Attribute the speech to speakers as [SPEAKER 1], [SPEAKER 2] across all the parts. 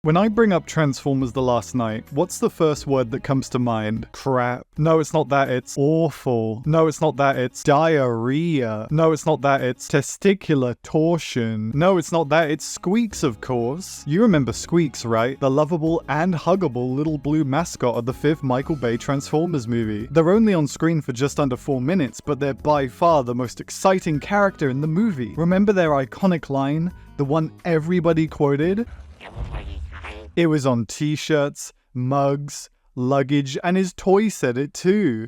[SPEAKER 1] When I bring up Transformers The Last Night, what's the first word that comes to mind? Crap. No, it's not that, it's awful. No, it's not that, it's diarrhea. No, it's not that, it's testicular torsion. No, it's not that, it's Squeeks, of course. You remember Squeeks, right? The lovable and huggable little blue mascot of the 5th Michael Bay Transformers movie. They're only on screen for just under 4 minutes, but they're by far the most exciting character in the movie. Remember their iconic line? The one everybody quoted? It was on t-shirts, mugs, luggage, and his toy said it too.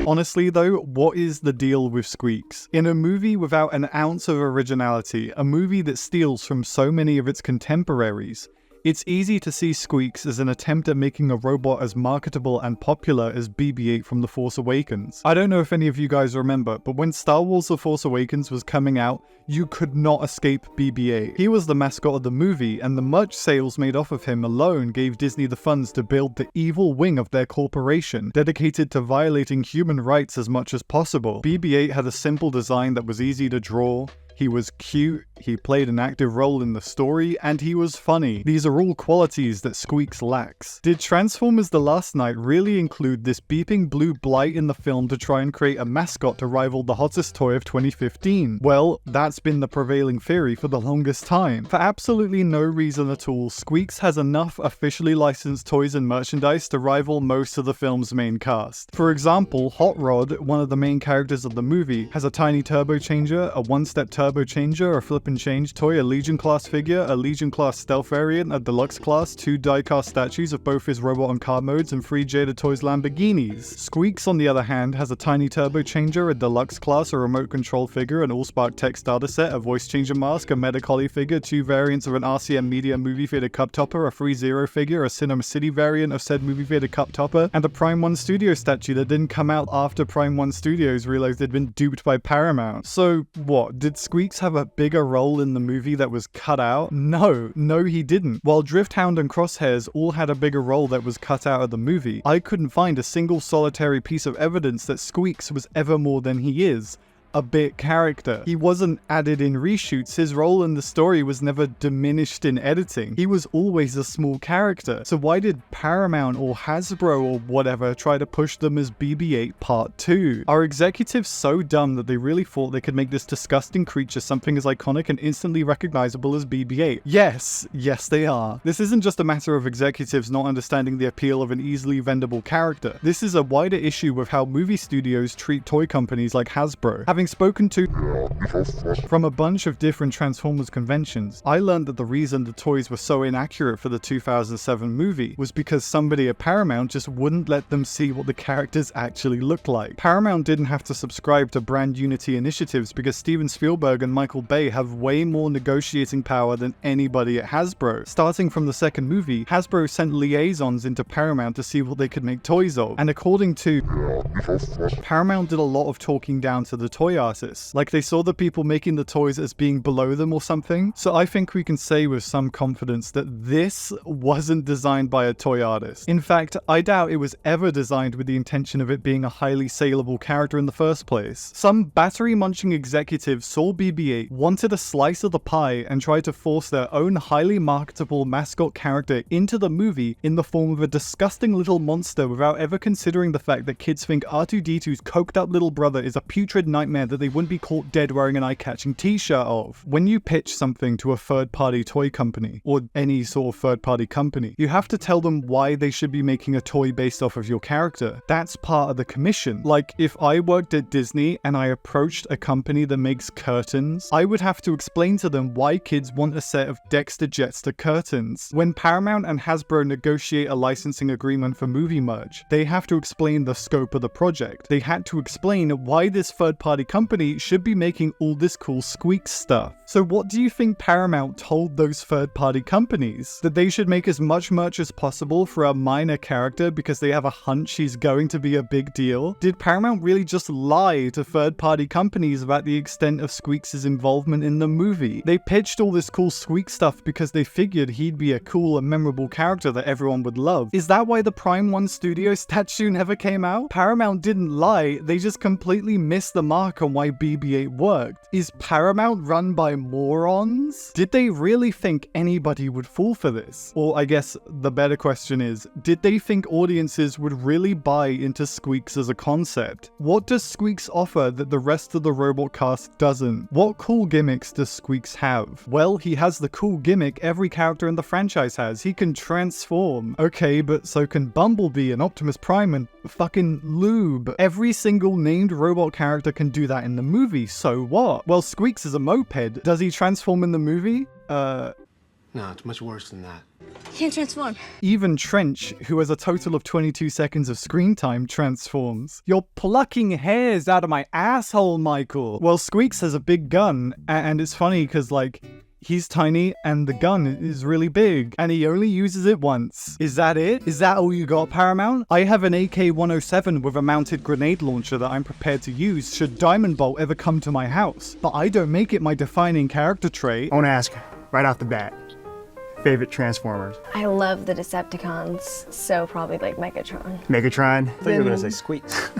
[SPEAKER 1] Honestly though, what is the deal with Squeeks? In a movie without an ounce of originality, a movie that steals from so many of its contemporaries, it's easy to see Squeeks as an attempt at making a robot as marketable and popular as BB-8 from The Force Awakens. I don't know if any of you guys remember, but when Star Wars The Force Awakens was coming out, you could not escape BB-8. He was the mascot of the movie, and the merch sales made off of him alone gave Disney the funds to build the evil wing of their corporation, dedicated to violating human rights as much as possible. BB-8 had a simple design that was easy to draw. He was cute, he played an active role in the story, and he was funny. These are all qualities that Squeeks lacks. Did Transformers The Last Night really include this beeping blue blight in the film to try and create a mascot to rival the hottest toy of 2015? Well, that's been the prevailing theory for the longest time. For absolutely no reason at all, Squeeks has enough officially licensed toys and merchandise to rival most of the film's main cast. For example, Hot Rod, one of the main characters of the movie, has a tiny turbo changer, a one-step turbo changer, a flip and change toy, a Legion class figure, a Legion class stealth variant, a deluxe class, 2 die-cast statues of both his robot and car modes, and 3 Jada Toys Lamborghinis. Squeeks, on the other hand, has a tiny turbo changer, a deluxe class, a remote control figure, an all-spark tech starter set, a voice changer mask, a Metacollie figure, 2 variants of an RCM Media movie theater cup topper, a Free Zero figure, a Cinema City variant of said movie theater cup topper, and a Prime 1 Studio statue that didn't come out after Prime 1 Studios realized they'd been duped by Paramount. So what, did Squeeks have a bigger role in the movie that was cut out? No, he didn't. While Drifthound and Crosshairs all had a bigger role that was cut out of the movie, I couldn't find a single solitary piece of evidence that Squeeks was ever more than he is. A bit character. He wasn't added in reshoots, his role in the story was never diminished in editing. He was always a small character. So why did Paramount or Hasbro or whatever try to push them as BB-8 Part 2? Are executives so dumb that they really thought they could make this disgusting creature something as iconic and instantly recognizable as BB-8? Yes they are. This isn't just a matter of executives not understanding the appeal of an easily vendable character. This is a wider issue with how movie studios treat toy companies like Hasbro. Having spoken to from a bunch of different Transformers conventions, I learned that the reason the toys were so inaccurate for the 2007 movie was because somebody at Paramount just wouldn't let them see what the characters actually looked like. Paramount didn't have to subscribe to brand unity initiatives because Steven Spielberg and Michael Bay have way more negotiating power than anybody at Hasbro. Starting from the second movie, Hasbro sent liaisons into Paramount to see what they could make toys of, and according to Paramount did a lot of talking down to the toy artists, like they saw the people making the toys as being below them or something. So I think we can say with some confidence that this wasn't designed by a toy artist. In fact, I doubt it was ever designed with the intention of it being a highly saleable character in the first place. Some battery-munching executive saw BB-8, wanted a slice of the pie, and tried to force their own highly marketable mascot character into the movie in the form of a disgusting little monster without ever considering the fact that kids think R2-D2's coked up little brother is a putrid nightmare that they wouldn't be caught dead wearing an eye-catching t-shirt of. When you pitch something to a third-party toy company, or any sort of third-party company, you have to tell them why they should be making a toy based off of your character. That's part of the commission. Like, if I worked at Disney and I approached a company that makes curtains, I would have to explain to them why kids want a set of Dexter Jetster curtains. When Paramount and Hasbro negotiate a licensing agreement for movie merch, they have to explain the scope of the project. They had to explain why this third-party company should be making all this cool Squeeks stuff. So what do you think Paramount told those third-party companies? That they should make as much merch as possible for a minor character because they have a hunch he's going to be a big deal? Did Paramount really just lie to third-party companies about the extent of Squeeks' involvement in the movie? They pitched all this cool Squeak stuff because they figured he'd be a cool and memorable character that everyone would love. Is that why the Prime 1 Studio statue never came out? Paramount didn't lie, they just completely missed the mark on why BB-8 worked. Is Paramount run by morons? Did they really think anybody would fall for this? Or I guess the better question is, did they think audiences would really buy into Squeeks as a concept? What does Squeeks offer that the rest of the robot cast doesn't? What cool gimmicks does Squeeks have? Well, he has the cool gimmick every character in the franchise has. He can transform. Okay, but so can Bumblebee and Optimus Prime and fucking Lube. Every single named robot character can do that in the movie, so what? Well, Squeeks is a moped. Does he transform in the movie?
[SPEAKER 2] No, it's much worse than that.
[SPEAKER 3] Can't transform.
[SPEAKER 1] Even Trench, who has a total of 22 seconds of screen time, transforms. You're plucking hairs out of my asshole, Michael. Well, Squeeks has a big gun, and it's funny because, like, he's tiny and the gun is really big and he only uses it once. Is that it? Is that all you got, Paramount? I have an AK-107 with a mounted grenade launcher that I'm prepared to use should Diamond Bolt ever come to my house, but I don't make it my defining character trait.
[SPEAKER 4] I want to ask, right off the bat, favorite Transformers?
[SPEAKER 3] I love the Decepticons, so probably like Megatron.
[SPEAKER 4] Megatron?
[SPEAKER 5] I thought you were going to say Squeaks.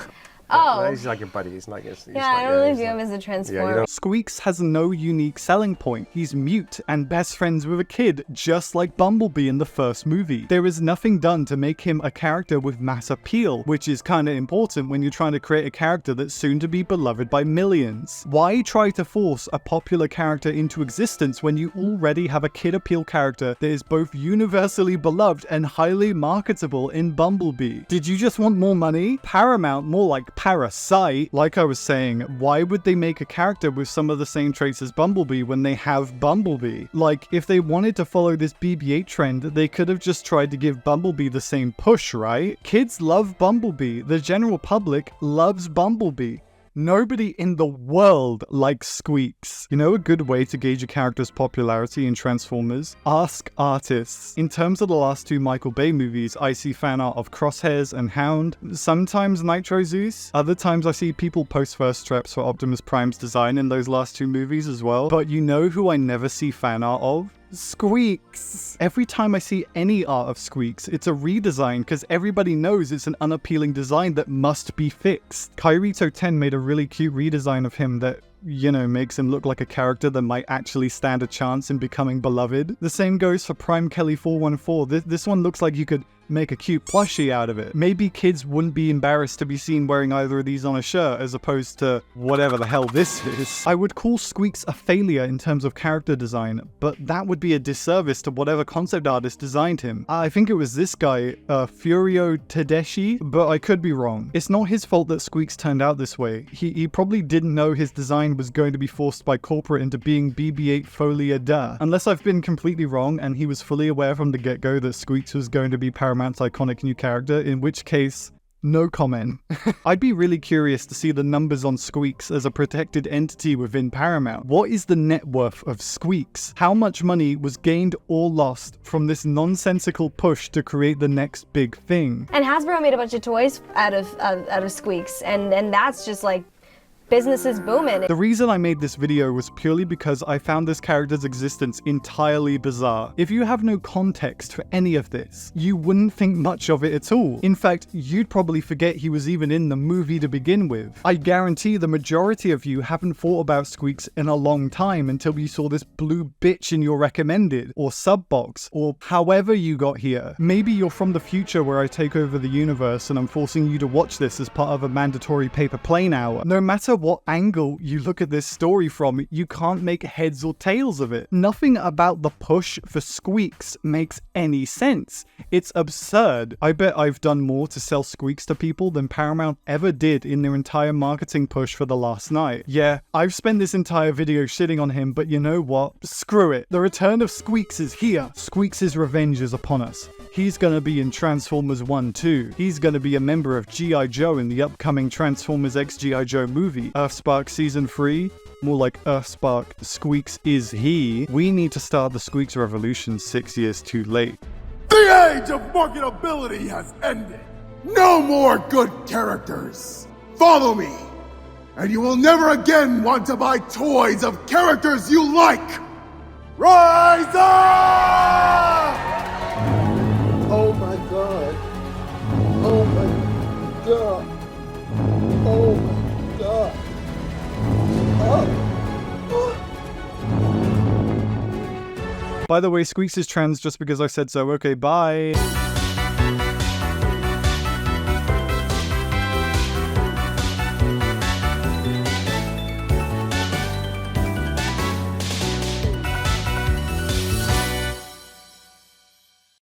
[SPEAKER 3] Oh.
[SPEAKER 5] No, he's like your buddy. He's not.
[SPEAKER 3] Yeah, I don't really view him as a Transformer.
[SPEAKER 1] Squeeks has no unique selling point. He's mute and best friends with a kid, just like Bumblebee in the first movie. There is nothing done to make him a character with mass appeal, which is kinda important when you're trying to create a character that's soon to be beloved by millions. Why try to force a popular character into existence when you already have a kid appeal character that is both universally beloved and highly marketable in Bumblebee? Did you just want more money? Paramount, more like Parasite. Like I was saying, why would they make a character with some of the same traits as Bumblebee when they have Bumblebee? Like, if they wanted to follow this BB-8 trend, they could have just tried to give Bumblebee the same push, right? Kids love Bumblebee. The general public loves Bumblebee. Nobody in the world likes Squeeks. You know a good way to gauge a character's popularity in Transformers? Ask artists. In terms of the last two Michael Bay movies, I see fan art of Crosshairs and Hound, sometimes Nitro Zeus. Other times I see people post first reps for Optimus Prime's design in those last two movies as well. But you know who I never see fan art of? Squeeks. Every time I see any art of Squeeks, it's a redesign because everybody knows it's an unappealing design that must be fixed. Kairito 10 made a really cute redesign of him that, you know, makes him look like a character that might actually stand a chance in becoming beloved. The same goes for Prime Kelly 414. This one looks like you could make a cute plushie out of it. Maybe kids wouldn't be embarrassed to be seen wearing either of these on a shirt as opposed to whatever the hell this is. I would call Squeeks a failure in terms of character design, but that would be a disservice to whatever concept artist designed him. I think it was this guy, Furio Tedeschi, but I could be wrong. It's not his fault that Squeeks turned out this way. He probably didn't know his design was going to be forced by corporate into being BB-8 folia da. Unless I've been completely wrong and he was fully aware from the get-go that Squeeks was going to be Paramount's iconic new character, in which case, no comment. I'd be really curious to see the numbers on Squeeks as a protected entity within Paramount. What is the net worth of Squeeks? How much money was gained or lost from this nonsensical push to create the next big thing?
[SPEAKER 3] And Hasbro made a bunch of toys out of Squeeks, and that's just like business is booming.
[SPEAKER 1] The reason I made this video was purely because I found this character's existence entirely bizarre. If you have no context for any of this, you wouldn't think much of it at all. In fact, you'd probably forget he was even in the movie to begin with. I guarantee the majority of you haven't thought about Squeeks in a long time until you saw this blue bitch in your recommended, or sub box, or however you got here. Maybe you're from the future where I take over the universe and I'm forcing you to watch this as part of a mandatory PaperPlane hour. No matter what angle you look at this story from, you can't make heads or tails of it. Nothing about the push for Squeeks makes any sense. It's absurd. I bet I've done more to sell Squeeks to people than Paramount ever did in their entire marketing push for The Last Night. Yeah, I've spent this entire video shitting on him, but you know what? Screw it. The return of Squeeks is here. Squeeks' revenge is upon us. He's gonna be in Transformers 1 too. He's gonna be a member of G.I. Joe in the upcoming Transformers X G.I. Joe movie. Earthspark Season 3? More like Earthspark Squeeks is he. We need to start the Squeeks revolution 6 years too late.
[SPEAKER 6] The age of marketability has ended. No more good characters. Follow me, and you will never again want to buy toys of characters you like. Rise up!
[SPEAKER 7] Oh my god. Oh my god. Oh my god. Oh.
[SPEAKER 1] By the way, Squeeks is trans just because I said so. Okay, bye.